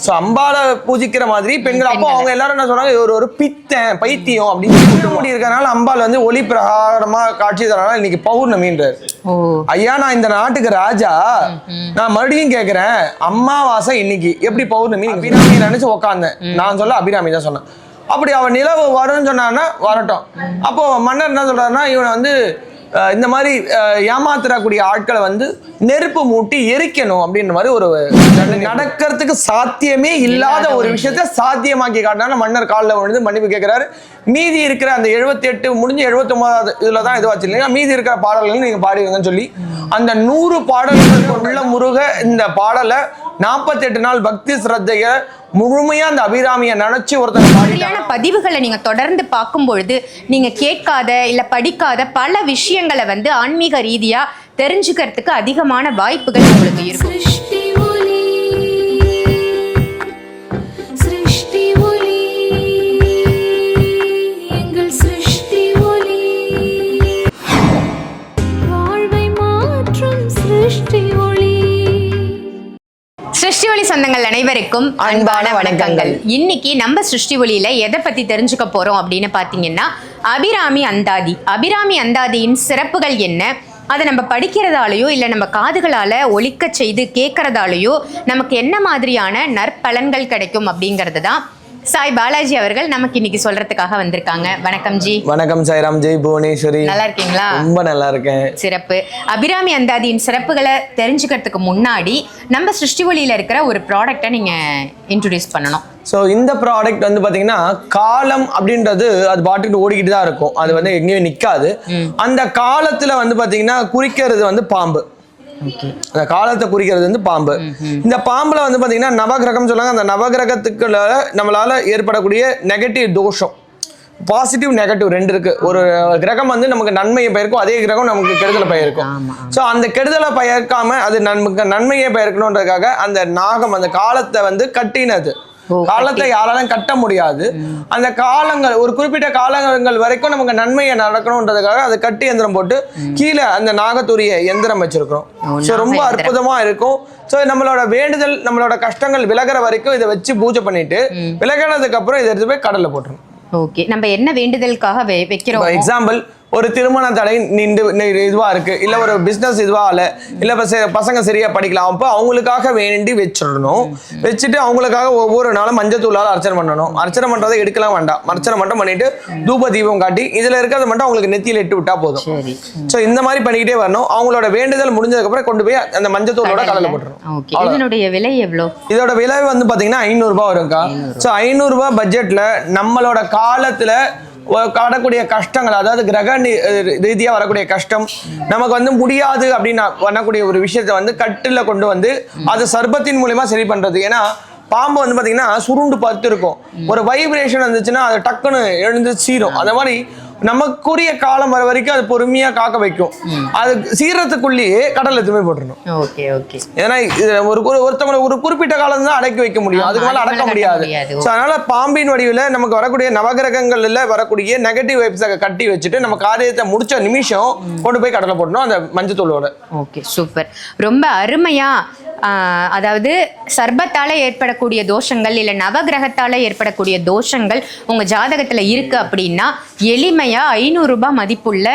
So அம்பால பூஜிக்கிற மாதிரி பெண்கள். அப்போ அவங்க எல்லாரும் என்ன சொன்னாங்க, ஒரு பித்தன் பைத்தியம் அப்படின்னு சொல்லி இருக்கனால அம்பாள் வந்து ஒளி பிரகாரமா காட்சி தரனால இன்னைக்கு பௌர்ணமின்றாரு. ஐயா நான் இந்த நாட்டுக்கு ராஜா, நான் மறுபடியும் கேக்குறேன், அம்மாவாசை இன்னைக்கு எப்படி பௌர்ணமி? அபிராமி நினைச்சு உக்காந்தேன். நான் சொல்ல அபிராமி தான் சொன்னேன். அப்படி அவன் நிலவு வரும்னு சொன்னான்னா வரட்டும். அப்போ மன்னர் என்ன சொல்றாருன்னா, இவனை வந்து இந்த மாதிரி ஏமாத்துறக்கூடிய ஆட்களை வந்து நெருப்பு மூட்டி எரிக்கணும் அப்படின்ற மாதிரி ஒரு நடக்கிறதுக்கு சாத்தியமே இல்லாத ஒரு விஷயத்த சாத்தியமாக்கி காட்டினால மன்னர் காலில் விழுந்து மன்னிப்பு கேட்கிறாரு. மீதி இருக்கிற அந்த 78 முடிஞ்சு 79வது இதுல தான் இதுவாச்சு இல்லையா, மீதி இருக்கிற பாடல்கள் நீங்க பாடிடுங்கன்னு சொல்லி அந்த 100 பாடல்கள் உள்ள முருக இந்த பாடலை 48 நாள் பக்தி ஸ்ரத்தைய முழுமையா அந்த அபிராமியை நினைச்சு ஒருத்தர் பதிவுகளை நீங்க தொடர்ந்து பார்க்கும் பொழுது நீங்க கேட்காத இல்ல படிக்காத பல விஷயங்களை வந்து ஆன்மீக ரீதியா தெரிஞ்சுக்கிறதுக்கு அதிகமான வாய்ப்புகள் உங்களுக்கு இருக்கும். சிருஷ்டி ஒளி சொந்தங்கள் அனைவருக்கும் அன்பான வணக்கங்கள். இன்னைக்கு நம்ம சிருஷ்டி ஒளியில எதை பத்தி தெரிஞ்சுக்க போறோம் அப்படின்னு பாத்தீங்கன்னா, அபிராமி அந்தாதி. அபிராமி அந்தாதியின் சிறப்புகள் என்ன, அதை நம்ம படிக்கிறதாலேயோ இல்லை நம்ம காதுகளால் ஒலிக்க செய்து கேட்கறதாலேயோ நமக்கு என்ன மாதிரியான நற்பலன்கள் கிடைக்கும் அப்படிங்கிறது தான் சாய் பாலாஜி அவர்கள் நமக்கு இன்னைக்கு சொல்றதுக்காக வந்திருக்காங்க. வணக்கம் ஜி. வணக்கம் சாய்ராம். ஜெய் புவனேஸ்வரி. நல்லா இருக்கீங்களா? ரொம்ப நல்லா இருக்கேன். சிறப்பு. அபிராமி அந்தாதியின் சிறப்புகளை தெரிஞ்சுக்கிறதுக்கு முன்னாடி நம்ம சிருஷ்டி ஒளியில இருக்கிற ஒரு ப்ராடக்டை நீங்க இன்ட்ரோடியூஸ் பண்ணணும். ஸோ இந்த ப்ராடக்ட் வந்து பாத்தீங்கன்னா, காலம் அப்படின்றது அது பாட்டுக்கு ஓடிக்கிட்டு தான் இருக்கும், அது வந்து எங்கேயும் நிக்காது. அந்த காலத்துல வந்து பாத்தீங்கன்னா குறிக்கிறது வந்து பாம்பு. அந்த காலத்தை குறிக்கிறது வந்து பாம்பு. இந்த பாம்புல வந்து பாத்தீங்கன்னா நவகிரகம் சொல்லுவாங்க. அந்த நவகிரகத்துக்குள்ள நம்மளால ஏற்படக்கூடிய நெகட்டிவ் தோஷம், பாசிட்டிவ் நெகட்டிவ் ரெண்டு இருக்கு. ஒரு கிரகம் வந்து நமக்கு நன்மையை பயக்கும், அதே கிரகம் நமக்கு கெடுதலை பயக்கும். ஸோ அந்த கெடுதலை பயக்காம அது நமக்கு நன்மையை பயக்கணுன்றதுக்காக அந்த நாகம் அந்த காலத்தை வந்து கட்டினது. காலத்தை யாராலும் கட்ட முடியாது. அந்த காலங்கள் ஒரு குறிப்பிட்ட காலங்கள் வரைக்கும் நமக்கு நன்மையை நடக்கணும்ன்றதுக்காக அதை கட்டி எந்திரம் போட்டு கீழே அந்த நாகத்துரிய எந்திரம் வச்சிருக்கிறோம். ஸோ ரொம்ப அற்புதமா இருக்கும். ஸோ நம்மளோட வேண்டுதல் நம்மளோட கஷ்டங்கள் விலகிற வரைக்கும் இதை வச்சு பூஜை பண்ணிட்டு விலகினதுக்கு அப்புறம் இதை எடுத்து போய் கடல்ல போட்டுரும். ஓகே, நம்ம என்ன வேண்டுதலுக்காக வைக்கிறோம்? எக்ஸாம்பிள், ஒரு திருமண தடை இதுவா இருக்கு, இல்ல ஒரு பிசினஸ் இதுவா இல்ல, இல்ல பசங்க சரியா படிக்கலாம், அப்போ அவங்களுக்காக வேண்டி வச்சிடணும். வச்சுட்டு அவங்களுக்காக ஒவ்வொரு நாளும் மஞ்சத்தூளால் அர்ச்சனை பண்ணணும். அர்ச்சனை பண்றதை எடுக்கலாம் வேண்டாம், அர்ச்சனை மட்டும் பண்ணிட்டு தூப தீபம் காட்டி இதுல இருக்கிறத மட்டும் அவங்களுக்கு நெத்தியில இட்டு விட்டா போதும். சோ இந்த மாதிரி பண்ணிக்கிட்டே வரணும். அவங்களோட வேண்டுதல் முடிஞ்சதுக்கு அப்புறம் கொண்டு போய் அந்த மஞ்சத்தூளோட கடல்ல போட்டுரும். இதனுடைய விலை எவ்வளவு? இதோட விலை வந்து பாத்தீங்கன்னா 500 ரூபாய் வரும்க்கா. சோ 500 ரூபாய் பட்ஜெட்ல நம்மளோட காலத்துல காணக்கூடிய கஷ்டங்கள், அதாவது கிரக ரீதியா வரக்கூடிய கஷ்டம், நமக்கு வந்து முடியாது அப்படின்னு வரக்கூடிய ஒரு விஷயத்த வந்து கட்டுல கொண்டு வந்து அது சர்பத்தின் மூலியமா சரி பண்றது. ஏன்னா பாம்பு வந்து பாத்தீங்கன்னா சுருண்டு பத்து இருக்கும், ஒரு வைப்ரேஷன் வந்துச்சுன்னா அது டக்குன்னு எழுந்து சீரும். அந்த மாதிரி நமக்குரிய காலம் வர வரைக்கும் அது பொறுமையா காக்க வைக்கும். அது சீரத்துக்குள்ளேயே கடல் எதுவுமே போட்டுருணும். ஏன்னா ஒருத்தவங்க ஒரு குறிப்பிட்ட காலம் தான் அடக்கி வைக்க முடியும், அதுக்கு மேல அடக்க முடியாது. அதனால பாம்பின் வடிவில் நமக்கு வரக்கூடிய நவகிரகங்கள்ல வரக்கூடிய நெகட்டிவ் வைப்ஸை கட்டி வச்சுட்டு நம்ம காரியத்தை முடிச்ச நிமிஷம் கொண்டு போய் கடலை போடணும் அந்த மஞ்சத்தூளோட. ஓகே, சூப்பர், ரொம்ப அருமையா. அதாவது சர்பத்தால ஏற்படக்கூடிய தோஷங்கள் இல்ல நவகிரகத்தால ஏற்படக்கூடிய தோஷங்கள் உங்க ஜாதகத்துல இருக்கு அப்படின்னா எளிமையா 500 ரூபாய் மதிப்புள்ள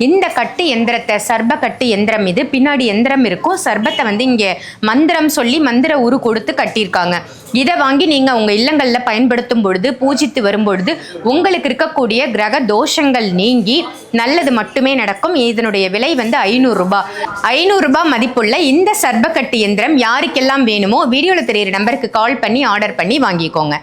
இந்த கட்டு எந்திரத்தை, சர்ப கட்டு எந்திரம், இது பின்னாடி எந்திரம் இருக்கும். சர்பத்தை வந்து இங்க மந்திரம் சொல்லி மந்திர உரு கொடுத்து கட்டியிருக்காங்க. இதை வாங்கி நீங்க உங்க இல்லங்கள்ல பயன்படுத்தும் பொழுது, பூஜித்து வரும்பொழுது உங்களுக்கு இருக்கக்கூடிய கிரக தோஷங்கள் நீங்கி நல்லது மட்டுமே நடக்கும். இதனுடைய விலை வந்து 500 ரூபாய். 500 ரூபாய் மதிப்புள்ள இந்த சர்ப கட்டு எந்திரம் யாருக்கெல்லாம் வேணுமோ வீடியோல தெரியுற நம்பருக்கு கால் பண்ணி ஆர்டர் பண்ணி வாங்கிக்கோங்க.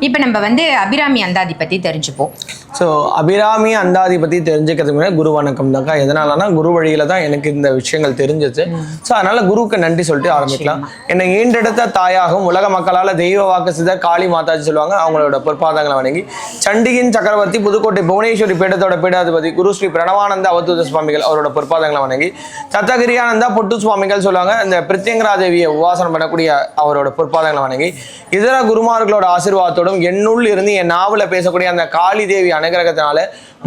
இப்போ நம்ம வந்து அபிராமி அந்தாதி பற்றி தெரிஞ்சுப்போம். ஸோ அபிராமி அந்தாதி பற்றி தெரிஞ்சுக்கிறதுக்கு முன்னாடி குரு வணக்கம் தான்க்கா. எதனாலனா குரு வழியில தான் எனக்கு இந்த விஷயங்கள் தெரிஞ்சிச்சு. ஸோ அதனால குருவுக்கு நன்றி சொல்லிட்டு ஆரம்பிக்கலாம். என்னை ஈண்டெடுத்த தாயாகவும் உலக மக்களால் தெய்வ வாக்கு சிதர் காளி மாதாஜி சொல்லுவாங்க, அவங்களோட பொற்பாதங்களை வணங்கி சண்டிகின் சக்கரவர்த்தி புதுக்கோட்டை புவனேஸ்வரி பீடத்தோட பீடாதிபதி குரு ஸ்ரீ பிரணவானந்த அவதூத சுவாமிகள் அவரோட பொற்பாதங்களை வணங்கி தத்தகிரியானந்தா பொட்டு சுவாமிகள் சொல்லுவாங்க, இந்த பிரித்யங்கரா தேவியை உபாசனம் பண்ணக்கூடிய அவரோட பொற்பாதங்களை வணங்கி இதர குருமார்களோட ஆசீர்வாதத்தோட இருந்தாலும் என்னுள் இருந்து என் நாவல பேசக்கூடிய அந்த காளி தேவி அனுகிரகத்தினால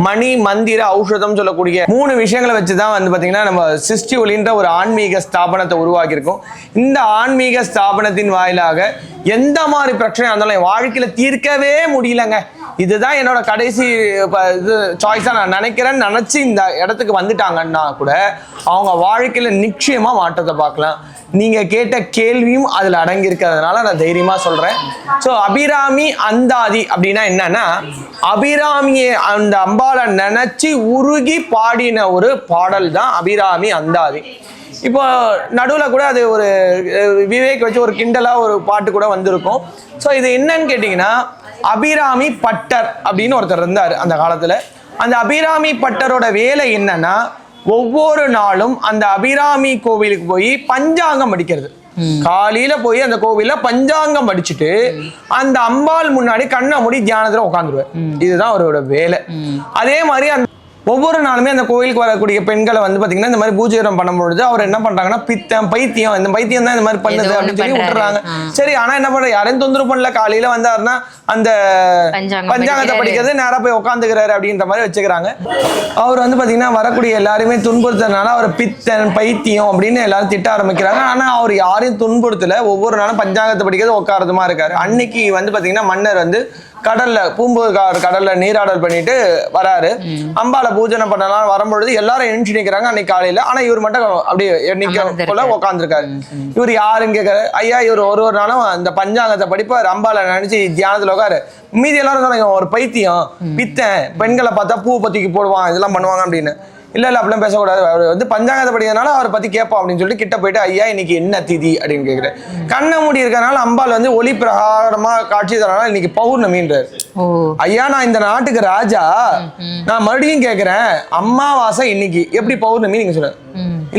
மணி மந்திர ஔஷதம் சொல்லக்கூடிய 3 விஷயங்களை வச்சுதான் வந்து பாத்தீங்கன்னா நம்ம சிருஷ்டி ஒளின்ற ஒரு ஆன்மீக ஸ்தாபனத்தை உருவாக்கியிருக்கோம். இந்த ஆன்மீக ஸ்தாபனத்தின் வாயிலாக எந்த மாதிரி பிரச்சனை இருந்தாலும் என் வாழ்க்கையில தீர்க்கவே முடியலங்க, இதுதான் என்னோட கடைசி இது சாய்ஸா நான் நினைச்சு இந்த இடத்துக்கு வந்துட்டாங்கன்னா கூட அவங்க வாழ்க்கையில நிச்சயமா மாற்றத்தை பார்க்கலாம். நீங்க கேட்ட கேள்வியும் அதுல அடங்கி இருக்கிறதுனால நான் தைரியமா சொல்றேன். ஸோ அபிராமி அந்தாதி அப்படின்னா என்னன்னா, அபிராமியை அந்த அம்பாளை நினைச்சு உருகி பாடின ஒரு பாடல் தான் அபிராமி அந்தாதி. இப்போ நடுவில் கூட அது ஒரு விவேக் வச்சு ஒரு கிண்டலா ஒரு பாட்டு கூட வந்திருக்கும். ஸோ இது என்னன்னு கேட்டீங்கன்னா, அபிராமி பட்டர் அப்படின்னு ஒருத்தர் இருந்தார் அந்த காலத்துல. அந்த அபிராமி பட்டரோட வேலை என்னன்னா, ஒவ்வொரு நாளும் அந்த அபிராமி கோவிலுக்கு போய் பஞ்சாங்கம் படிக்கிறது. காலையில போய் அந்த கோவில்ல பஞ்சாங்கம் படிச்சுட்டு அந்த அம்பாள் முன்னாடி கண்ணை மூடி தியானத்துல உட்காந்துருவார். இதுதான் அவரோட வேலை. அதே மாதிரி அந்த ஒவ்வொரு நாளுமே அந்த கோயிலுக்கு வரக்கூடிய பெண்களை வந்து பாத்தீங்கன்னா இந்த மாதிரி பூஜைரம் பண்ணும்பொழுது அவர் என்ன பண்றாங்கன்னா, பித்தம் பைத்தியம் இந்த பைத்தியம் தான் இந்த மாதிரி பண்ணுது அப்படின்னு சொல்லி விட்டுறாங்க. சரி, ஆனா என்ன பண்ற, யாரையும் தொந்தரவு பண்ணல, காலையில வந்தாருன்னா அந்த பஞ்சாங்கத்தை படிக்கிறது நேரா போய் உட்காந்துக்கிறாரு அப்படின்ற மாதிரி வச்சுக்கிறாங்க. அவர் வந்து பாத்தீங்கன்னா வரக்கூடிய எல்லாருமே துன்புறுத்துறதுனால அவர் பித்தன் பைத்தியம் அப்படின்னு எல்லாரும் திட்ட ஆரம்பிக்கிறாங்க. ஆனா அவர் யாரையும் துன்புறுத்தல, ஒவ்வொரு நாளும் பஞ்சாங்கத்தை படிக்கிறது உட்காரதுமா இருக்காரு. அன்னைக்கு வந்து பாத்தீங்கன்னா மன்னர் வந்து கடல்ல பூம்புகார் கடல்ல நீராடல் பண்ணிட்டு வராரு. அம்பால பூஜனை பண்ணலாம் வரும்பொழுது எல்லாரும் எழுந்து நிக்கிறாங்க அன்னைக்கு காலையில. ஆனா இவர் மட்டும் அப்படியே நிக்க போல உட்காந்துருக்காரு. இவர் யாருன்னு கேட்காரு. ஐயா, இவர் ஒரு நாளும் அந்த பஞ்சாங்கத்தை படிப்பார், அம்பால நினைச்சு தியானத்துல உட்காரு. மீதி எல்லாரும் சொன்னாங்க ஒரு பைத்தியம் பித்தன், பெண்களை பார்த்தா பூ பத்திக்கு போடுவான், இதெல்லாம் பண்ணுவாங்க அப்படின்னு. இல்ல அப்படிலாம் பேசக்கூடாது, அவர் வந்து பஞ்சாங்கத்தை படிக்கிறதுனால அவரை பத்தி கேட்போம் அப்படின்னு சொல்லிட்டு கிட்ட போயிட்டு, ஐயா இன்னைக்கு என்ன திதி அப்படின்னு கேட்கிறேன். கண்ணை மூடி இருக்கிறனால அம்பாள் வந்து ஒளி பிரகாரமா காட்சி தரனால இன்னைக்கு பௌர்ணமின்றார். ஐயா, நான் இந்த நாட்டுக்கு ராஜா, நான் மறுபடியும் கேட்கிறேன், அம்மாவாசை இன்னைக்கு எப்படி பௌர்ணமி நீங்க சொல்ல?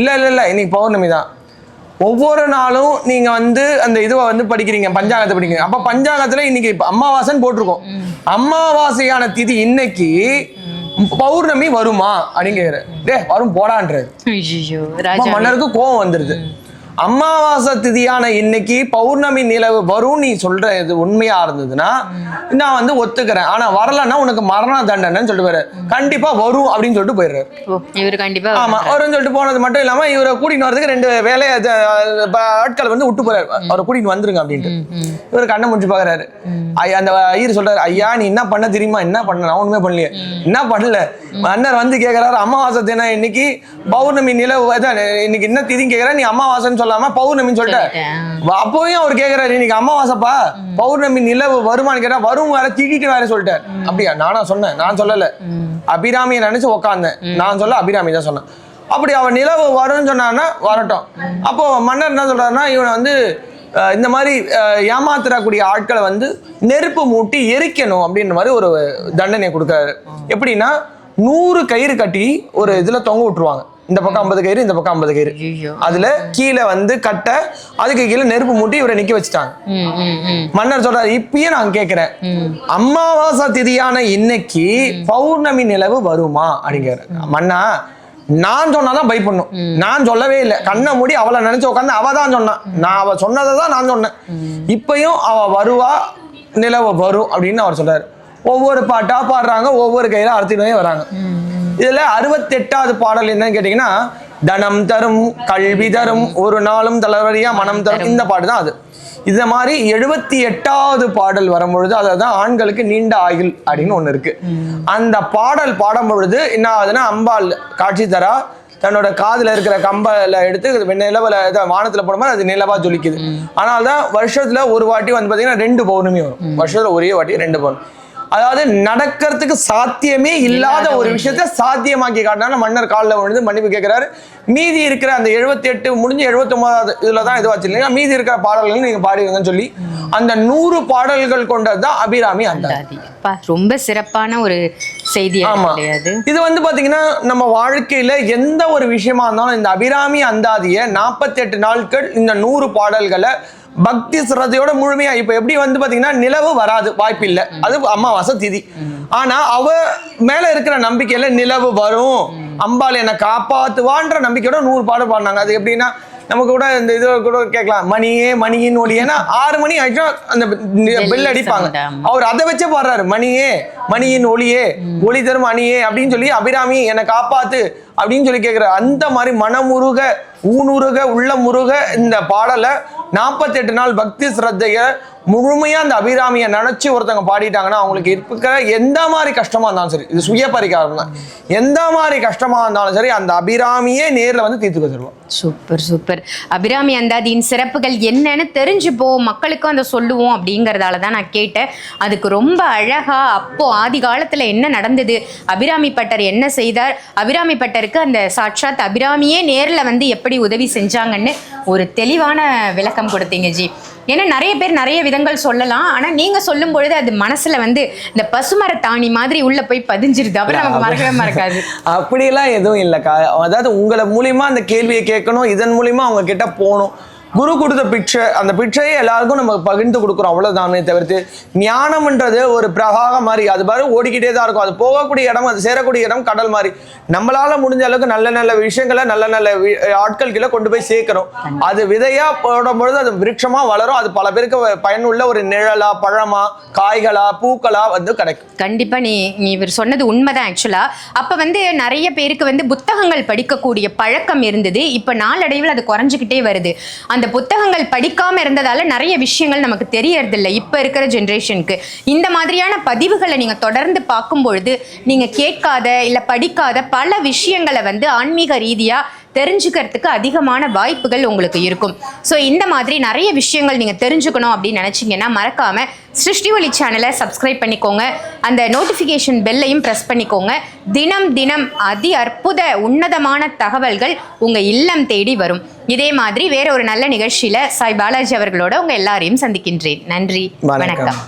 இல்ல இன்னைக்கு பௌர்ணமி தான். ஒவ்வொரு நாளும் நீங்க வந்து அந்த இதுவை வந்து படிக்கிறீங்க, பஞ்சாங்கத்தை படிக்கிறீங்க. அப்ப பஞ்சாங்கத்துல இன்னைக்கு அம்மாவாசைன்னு போட்டிருக்கோம். அம்மாவாசையான திதி இன்னைக்கு பௌர்ணமி வருமா அப்படின்னு கேக்குற. வரும் போடான்றது. மன்னருக்கு கோபம் வந்துருது. அமாவாசை திதியான இன்னைக்கு பௌர்ணமி நிலவு வரும் நீ சொல்ற இது உண்மையா இருந்ததுன்னா நான் வந்து ஒத்துக்கிறேன். ஆனா வரலன்னா உனக்கு மரண தண்டனைன்னு சொல்லிட்டு கண்டிப்பா வரும் அப்படின்னு சொல்லிட்டு போயிடுறாரு. இவரு கண்டிப்பா ஆமா வரும்னு சொல்லிட்டு போனது மட்டும் இல்லாம இவரை கூட்டிட்டு வரதுக்கு 2 வேலையை ஆட்களை வந்து விட்டு போறாரு. அவரை கூட்டிட்டு வந்துருங்க அப்படின்ட்டு. இவரு கண்ணை முடிச்சு பாக்குறாரு. அந்த ஐயர் சொல்றாரு, ஐயா நீ என்ன பண்ண தெரியுமா? என்ன பண்ண? நான் ஒண்ணுமே பண்ணலையே. என்ன பண்ணல? மன்னர் வந்து கேக்குறாரு, அமாவாசை தின இன்னைக்கு பௌர்ணமி நிலவு இன்னைக்கு என்ன திதின்னு கேக்குற, நீ அமாவாசைன்னு சொல்லாம பௌர்ணமின்னு சொல்லிட்ட. அப்போயும் அவர் கேக்குறாரு, இன்னைக்கு அமாவாசைப்பா பௌர்ணமி நிலவு வருமானு கேட்டா வரும் வேற திட்டிட்டு வேற சொல்லிட்டார். அப்படியா? நானா சொன்னேன்? நான் சொல்லல, அபிராமியை நினைச்சு உக்காந்தேன். நான் சொல்ல அபிராமி தான் சொன்னேன். அப்படி அவன் நிலவு வரும்னு சொன்னான்னா வரட்டும். அப்போ மன்னர் என்ன சொல்றாருன்னா, இவனை வந்து இந்த மாதிரி ஏமாத்துறக்கூடிய ஆட்களை வந்து நெருப்பு மூட்டி எரிக்கணும் அப்படின்ற மாதிரி ஒரு தண்டனை கொடுக்குறாரு. எப்படின்னா 100 கயிறு கட்டி ஒரு இதுல தொங்க விட்டுருவாங்க. இந்த பக்கம் 50 கயிறு, இந்த பக்கம் 50 கயிறு. அதுல கீழே வந்து கட்ட, அதுக்கு கீழே நெருப்பு மூட்டி இவரை நிக்க வச்சுட்டாங்க. மன்னர் சொல்றாரு, இப்பயே நான் கேட்கிறேன், அமாவாசை திதியான இன்னைக்கு பௌர்ணமி நிலவு வருமா அப்படிங்கிற. மன்னா நான் சொன்னாதான் பை பண்ணும். நான் சொல்லவே இல்லை. கண்ணை மூடி அவளை நினைச்சு உட்காந்து அவ தான் சொன்னான். நான் அவ சொன்னதை தான் நான் சொன்னேன். இப்பயும் அவ வருவா, நிலவு வரும் அப்படின்னு அவர் சொல்றாரு. ஒவ்வொரு பாட்டா பாடுறாங்க, ஒவ்வொரு கையில அறுத்தினே வராங்க. இதுல 68வது பாடல் என்னன்னு கேட்டீங்கன்னா, தனம் தரும் கல்வி தரும் ஒரு நாளும் தளர்வறியா மனம் தரும். இந்த பாட்டு தான் அது. இந்த மாதிரி 78வது பாடல் வரும்பொழுது, அதான் ஆண்களுக்கு நீண்ட ஆயுள் அப்படின்னு ஒண்ணு இருக்கு. அந்த பாடல் பாடும் பொழுது என்ன ஆகுதுன்னா, அம்பாள் காட்சி தரா, தன்னோட காதுல இருக்கிற கம்பல எடுத்து நிலவுல வானத்துல போடும்போது அது நிலவா ஜொலிக்குது. ஆனால்தான் வருஷத்துல ஒரு வாட்டி வந்து பாத்தீங்கன்னா 2 பௌர்ணமி வரும். வருஷத்துல ஒரே வாட்டி 2 பௌர்ணமி. அதாவது நடக்கிறதுக்கு சாத்தியமே இல்லாத ஒரு விஷயத்த சாத்தியமாக்கி காட்டினால மன்னர் காலில் விழுந்து மன்னிப்பு கேட்கிறாரு. மீதி இருக்கிற அந்த 78 முடிஞ்சு 79வது இதுல தான் இது வச்சு இல்லையா, மீதி இருக்கிற பாடல்கள் நீங்க பாடிடுங்கன்னு சொல்லி அந்த 100 பாடல்கள் கொண்டதுதான் அபிராமி அந்தாதி. ரொம்ப சிறப்பான ஒரு செய்தி. ஆமா, இது வந்து பாத்தீங்கன்னா நம்ம வாழ்க்கையில எந்த ஒரு விஷயமா இருந்தாலும் இந்த அபிராமி அந்தாதிய 48 நாட்கள் இந்த 100 பாடல்களை பக்தி சிரத்தையோட முழுமையா. இப்ப எப்படி வந்து பாத்தீங்கன்னா நிலவு வராது, வாய்ப்பு இல்லை, அது அமாவாசை திதி. ஆனா அவ மேல இருக்கிற நம்பிக்கையில நிலவு வரும், அம்பாள் என்னை காப்பாத்துவான்ற நம்பிக்கையோட 100 பாடல் பாடினாங்க. அது எப்படின்னா, நம்ம கூட இந்த இது கூட கேட்கலாம், மணியே மணியின் ஒளி. ஏன்னா 6 மணி ஆயிடுச்சா அந்த பெல் அடிப்பாங்க, அவர் அதை வச்சே பாடுறாரு, மணியே மணியின் ஒளியே ஒளி தரும் அணியே அப்படின்னு சொல்லி அபிராமி என்னை காப்பாத்து அப்படின்னு சொல்லி கேட்கிறார். அந்த மாதிரி மனமுருக ஊனுருக உள்ள முருக இந்த பாடலை 48 நாள் பக்தி ஸ்ரத்தைய முழுமையா அந்த அபிராமியை நினைச்சு ஒருத்தவங்க பாடிட்டாங்கன்னா அவங்களுக்கு இருக்கிற எந்த மாதிரி கஷ்டமா இருந்தாலும் சரி, இது சுய பரிகாரம் தான், எந்த மாதிரி கஷ்டமா இருந்தாலும் சரி அந்த அபிராமியே நேர்ல வந்து தீர்த்து வச்சிருவோம். Super super. அபிராமி அந்தாதியின் சிறப்புகள் என்னன்னு தெரிஞ்சுப்போம், மக்களுக்கும் அதை சொல்லுவோம் அப்படிங்கறதால தான் நான் கேட்டேன். அதுக்கு ரொம்ப அழகா அப்போ ஆதி காலத்துல என்ன நடந்தது, அபிராமி பட்டர் என்ன செய்தார், அபிராமி பட்டருக்கு அந்த சாட்சாத் அபிராமியே நேர்ல வந்து எப்படி உதவி செஞ்சாங்கன்னு ஒரு தெளிவான விளக்கம் கொடுத்தீங்க ஜி. ஏன்னா நிறைய பேர் நிறைய விதங்கள் சொல்லலாம், ஆனா நீங்க சொல்லும் பொழுது அது மனசுல வந்து இந்த பசுமரத்தாணி மாதிரி உள்ள போய் பதிஞ்சிருது, அப்புறம் நமக்கு மறக்கவே மறக்காது. அப்படியெல்லாம் எதுவும் இல்லைக்கா. அதாவது உங்களை மூலியமா அந்த கேள்வியை கேட்கணும், இதன் மூலியமா அவங்க கிட்ட போகணும். குரு கொடுத்த பிக்சை, அந்த பிக்சையை எல்லாருக்கும் நம்ம பகிர்ந்து கொடுக்குறோம், அவ்வளவுதானே தவிர்த்து ஞானம்ன்றது ஒரு பிரகாகம் மாதிரி அது மாதிரி ஓடிக்கிட்டே தான் இருக்கும். அது போகக்கூடிய இடம், அது சேரக்கூடிய இடம் கடல் மாதிரி. நம்மளால முடிஞ்ச அளவுக்கு நல்ல நல்ல விஷயங்களை நல்ல நல்ல ஆட்கள் கீழே கொண்டு போய் சேர்க்கிறோம். அது விதையா போடும் பொழுது அது விருட்சமா வளரும். அது பல பேருக்கு பயனுள்ள ஒரு நிழலா, பழமா, காய்களா, பூக்களா வந்து கிடைக்கும். கண்டிப்பா நீ இவர் சொன்னது உண்மைதான். ஆக்சுவலா அப்ப வந்து நிறைய பேருக்கு வந்து புத்தகங்கள் படிக்கக்கூடிய பழக்கம் இருந்தது, இப்ப நாளடைவில் அது குறைஞ்சிக்கிட்டே வருது. அந்த புத்தகங்கள் படிக்காம இருந்ததால நிறைய விஷயங்கள் நமக்கு தெரியறதில்லை இப்ப இருக்கிற ஜென்ரேஷனுக்கு. இந்த மாதிரியான பதிவுகளை நீங்க தொடர்ந்து பார்க்கும்பொழுது நீங்க கேட்காத இல்ல படிக்காத பல விஷயங்களை வந்து ஆன்மீக ரீதியா தெரிஞ்சுக்கிறதுக்கு அதிகமான வாய்ப்புகள் உங்களுக்கு இருக்கும். ஸோ இந்த மாதிரி நிறைய விஷயங்கள் நீங்கள் தெரிஞ்சுக்கணும் அப்படின்னு நினச்சிங்கன்னா மறக்காம சிருஷ்டி ஒளி சேனலை சப்ஸ்கிரைப் பண்ணிக்கோங்க, அந்த நோட்டிஃபிகேஷன் பெல்லையும் ப்ரெஸ் பண்ணிக்கோங்க. தினம் தினம் அதி அற்புத உன்னதமான தகவல்கள் உங்கள் இல்லம் தேடி வரும். இதே மாதிரி வேற ஒரு நல்ல நிகழ்ச்சியில் சாய் பாலாஜி அவர்களோட உங்கள் எல்லாரையும் சந்திக்கின்றேன். நன்றி, வணக்கம்.